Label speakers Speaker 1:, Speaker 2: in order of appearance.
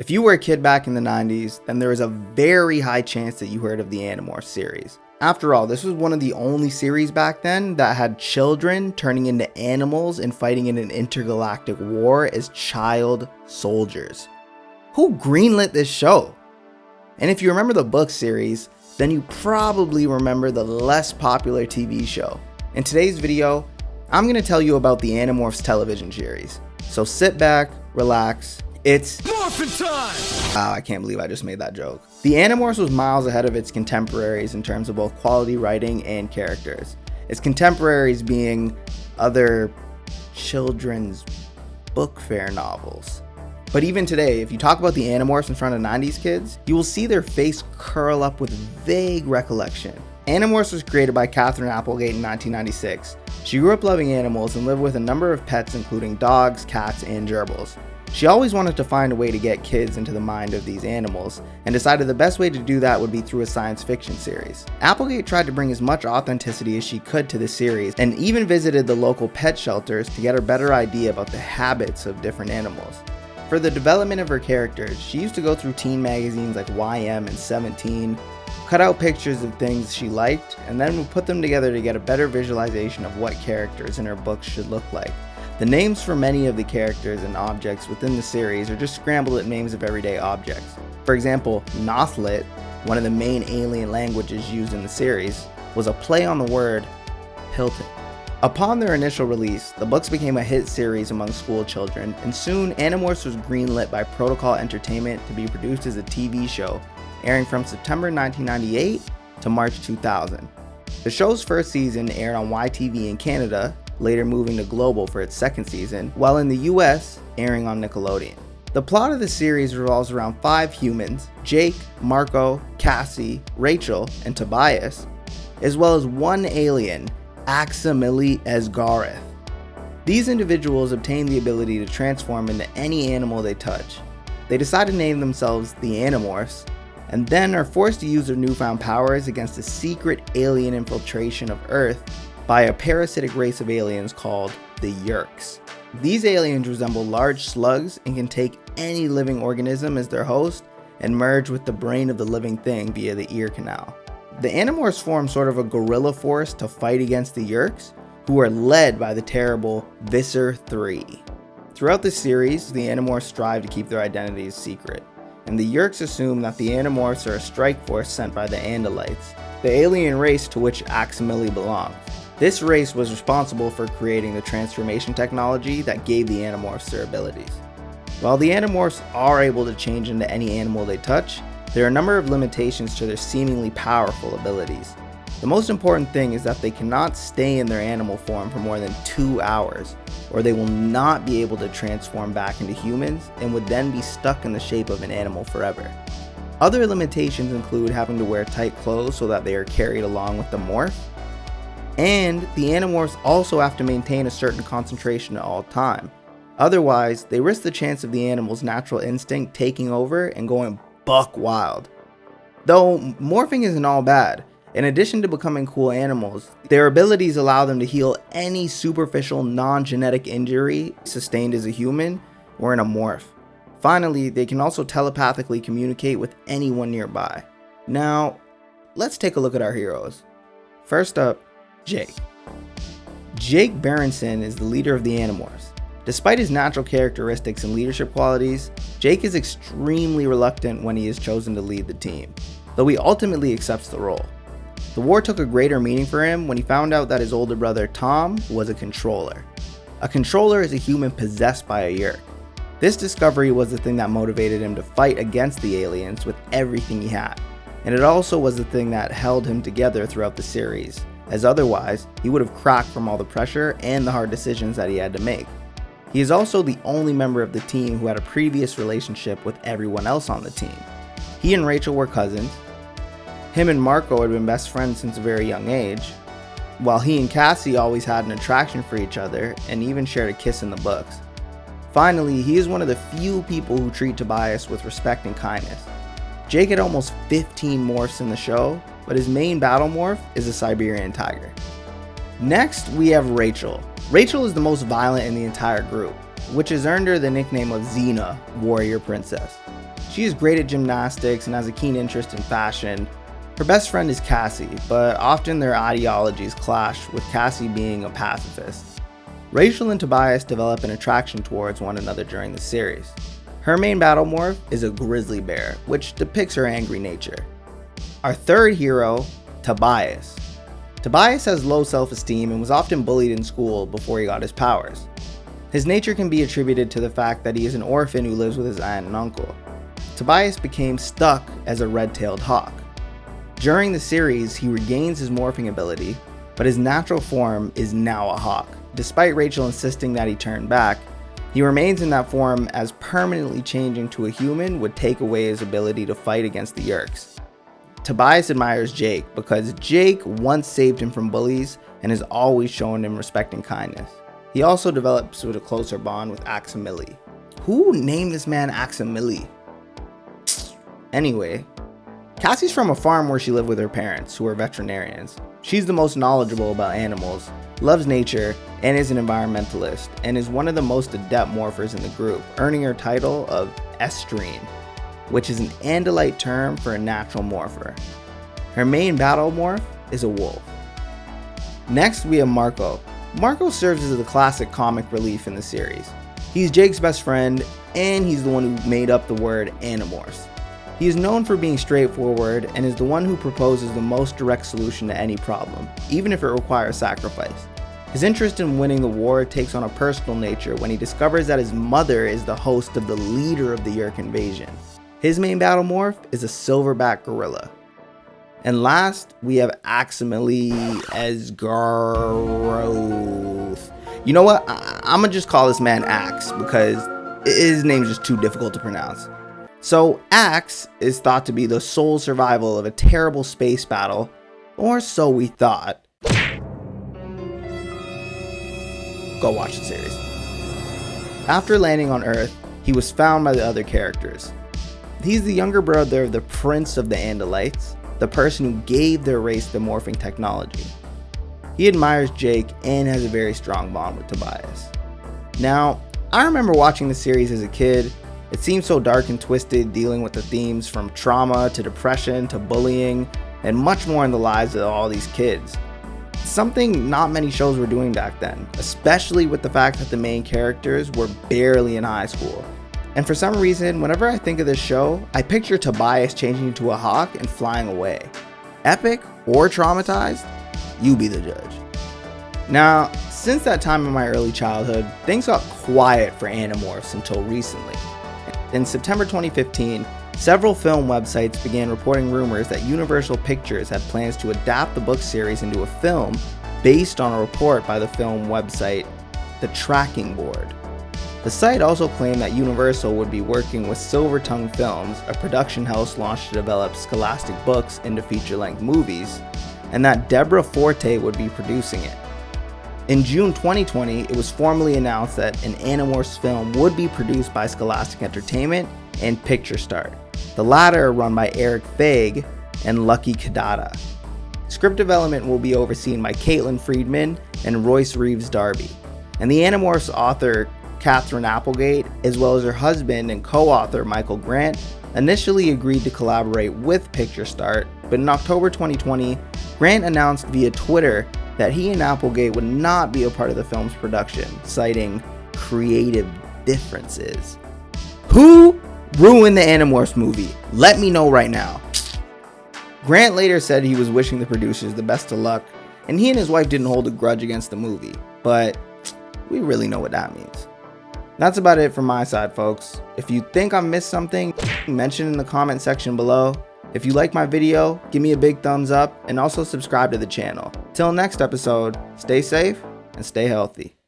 Speaker 1: If you were a kid back in the 90s, then there is a very high chance that you heard of the Animorphs series. After all, this was one of the only series back then that had children turning into animals and fighting in an intergalactic war as child soldiers. Who greenlit this show? And if you remember the book series, then you probably remember the less popular TV show. In today's video, I'm going to tell you about the Animorphs television series. So sit back, relax, it's Morphin' time! Wow, I can't believe I just made that joke. The Animorphs was miles ahead of its contemporaries in terms of both quality writing and characters. Its contemporaries being other children's book fair novels. But even today, if you talk about the Animorphs in front of 90s kids, you will see their face curl up with vague recollection. Animorphs was created by Katherine Applegate in 1996. She grew up loving animals and lived with a number of pets including dogs, cats, and gerbils. She always wanted to find a way to get kids into the mind of these animals, and decided the best way to do that would be through a science fiction series. Applegate tried to bring as much authenticity as she could to the series, and even visited the local pet shelters to get a better idea about the habits of different animals. For the development of her characters, she used to go through teen magazines like YM and 17, cut out pictures of things she liked, and then would put them together to get a better visualization of what characters in her books should look like. The names for many of the characters and objects within the series are just scrambled names of everyday objects. For example, Nothlit, one of the main alien languages used in the series, was a play on the word Hilton. Upon their initial release, the books became a hit series among school children, and soon Animorphs was greenlit by Protocol Entertainment to be produced as a TV show, airing from September 1998 to March 2000. The show's first season aired on YTV in Canada, later moving to Global for its second season, while in the US, airing on Nickelodeon. The plot of the series revolves around 5 humans, Jake, Marco, Cassie, Rachel, and Tobias, as well as one alien, Aximili Esgareth. These individuals obtain the ability to transform into any animal they touch. They decide to name themselves the Animorphs, and then are forced to use their newfound powers against a secret alien infiltration of Earth by a parasitic race of aliens called the Yeerks. These aliens resemble large slugs and can take any living organism as their host and merge with the brain of the living thing via the ear canal. The Animorphs form sort of a guerrilla force to fight against the Yeerks, who are led by the terrible Visser 3. Throughout the series, the Animorphs strive to keep their identities secret, and the Yeerks assume that the Animorphs are a strike force sent by the Andalites, the alien race to which Aximili belongs. This race was responsible for creating the transformation technology that gave the Animorphs their abilities. While the Animorphs are able to change into any animal they touch, there are a number of limitations to their seemingly powerful abilities. The most important thing is that they cannot stay in their animal form for more than 2 hours, or they will not be able to transform back into humans and would then be stuck in the shape of an animal forever. Other limitations include having to wear tight clothes so that they are carried along with the morph, and the Animorphs also have to maintain a certain concentration at all time. Otherwise, they risk the chance of the animal's natural instinct taking over and going buck wild. Though morphing isn't all bad. In addition to becoming cool animals, their abilities allow them to heal any superficial non-genetic injury sustained as a human or in a morph. Finally, they can also telepathically communicate with anyone nearby. Now, let's take a look at our heroes. First up, Jake. Jake Berenson is the leader of the Animorphs. Despite his natural characteristics and leadership qualities, Jake is extremely reluctant when he is chosen to lead the team, though he ultimately accepts the role. The war took a greater meaning for him when he found out that his older brother Tom was a controller. A controller is a human possessed by a Yeerk. This discovery was the thing that motivated him to fight against the aliens with everything he had, and it also was the thing that held him together throughout the series, as otherwise he would have cracked from all the pressure and the hard decisions that he had to make. He is also the only member of the team who had a previous relationship with everyone else on the team. He and Rachel were cousins. Him and Marco had been best friends since a very young age, while he and Cassie always had an attraction for each other and even shared a kiss in the books. Finally, he is one of the few people who treat Tobias with respect and kindness. Jake had almost 15 morphs in the show, but his main battle morph is a Siberian tiger. Next, we have Rachel. Rachel is the most violent in the entire group. which has earned her the nickname of Xena, Warrior Princess. She is great at gymnastics and has a keen interest in fashion. Her best friend is Cassie, but often their ideologies clash, with Cassie being a pacifist. Rachel and Tobias develop an attraction towards one another during the series. Her main battle morph is a grizzly bear, which depicts her angry nature. Our third hero, Tobias. Tobias has low self-esteem and was often bullied in school before he got his powers. His nature can be attributed to the fact that he is an orphan who lives with his aunt and uncle. Tobias became stuck as a red-tailed hawk. During the series, he regains his morphing ability, but his natural form is now a hawk. Despite Rachel insisting that he turn back, he remains in that form, as permanently changing to a human would take away his ability to fight against the Yeerks. Tobias admires Jake because Jake once saved him from bullies and has always shown him respect and kindness. He also develops with a closer bond with Aximili. Who named this man Aximili? Anyway, Cassie's from a farm where she lived with her parents, who are veterinarians. She's the most knowledgeable about animals, loves nature, and is an environmentalist, and is one of the most adept morphers in the group, earning her title of Estrine, which is an Andalite term for a natural morpher. Her main battle morph is a wolf. Next, we have Marco. Marco serves as the classic comic relief in the series. He's Jake's best friend, and he's the one who made up the word Animorphs. He is known for being straightforward and is the one who proposes the most direct solution to any problem, even if it requires sacrifice. His interest in winning the war takes on a personal nature when he discovers that his mother is the host of the leader of the Yeerk invasion. His main battle morph is a silverback gorilla. And last, we have Aximili Esgaroth. You know what? I'm gonna just call this man Axe because his name's just too difficult to pronounce. So Axe is thought to be the sole survival of a terrible space battle, or so we thought. Go watch the series. After landing on Earth, he was found by the other characters. He's the younger brother of the Prince of the Andalites, the person who gave their race the morphing technology. He admires Jake and has a very strong bond with Tobias. Now, I remember watching the series as a kid. It seemed so dark and twisted, dealing with the themes from trauma to depression to bullying and much more in the lives of all these kids. Something not many shows were doing back then, especially with the fact that the main characters were barely in high school. And for some reason, whenever I think of this show, I picture Tobias changing into a hawk and flying away. Epic or traumatized? You be the judge. Now, since that time in my early childhood, things got quiet for Animorphs until recently. In September 2015, several film websites began reporting rumors that Universal Pictures had plans to adapt the book series into a film based on a report by the film website The Tracking Board. The site also claimed that Universal would be working with Silver Tongue Films, a production house launched to develop scholastic books into feature-length movies, and that Deborah Forte would be producing it. In June 2020, it was formally announced that an Animorphs film would be produced by Scholastic Entertainment and Picture Start, the latter run by Eric Feig and Lucky Kadada. Script development will be overseen by Caitlin Friedman and Royce Reeves Darby, and the Animorphs author Catherine Applegate, as well as her husband and co-author Michael Grant, initially agreed to collaborate with Picture Start, but in October 2020, Grant announced via Twitter that he and Applegate would not be a part of the film's production, citing creative differences. Who ruined the Animorphs movie? Let me know right now. Grant later said he was wishing the producers the best of luck, and he and his wife didn't hold a grudge against the movie, but we really know what that means. That's about it from my side, folks. If you think I missed something, mention in the comment section below. If you like my video, give me a big thumbs up and also subscribe to the channel. Till next episode, stay safe and stay healthy.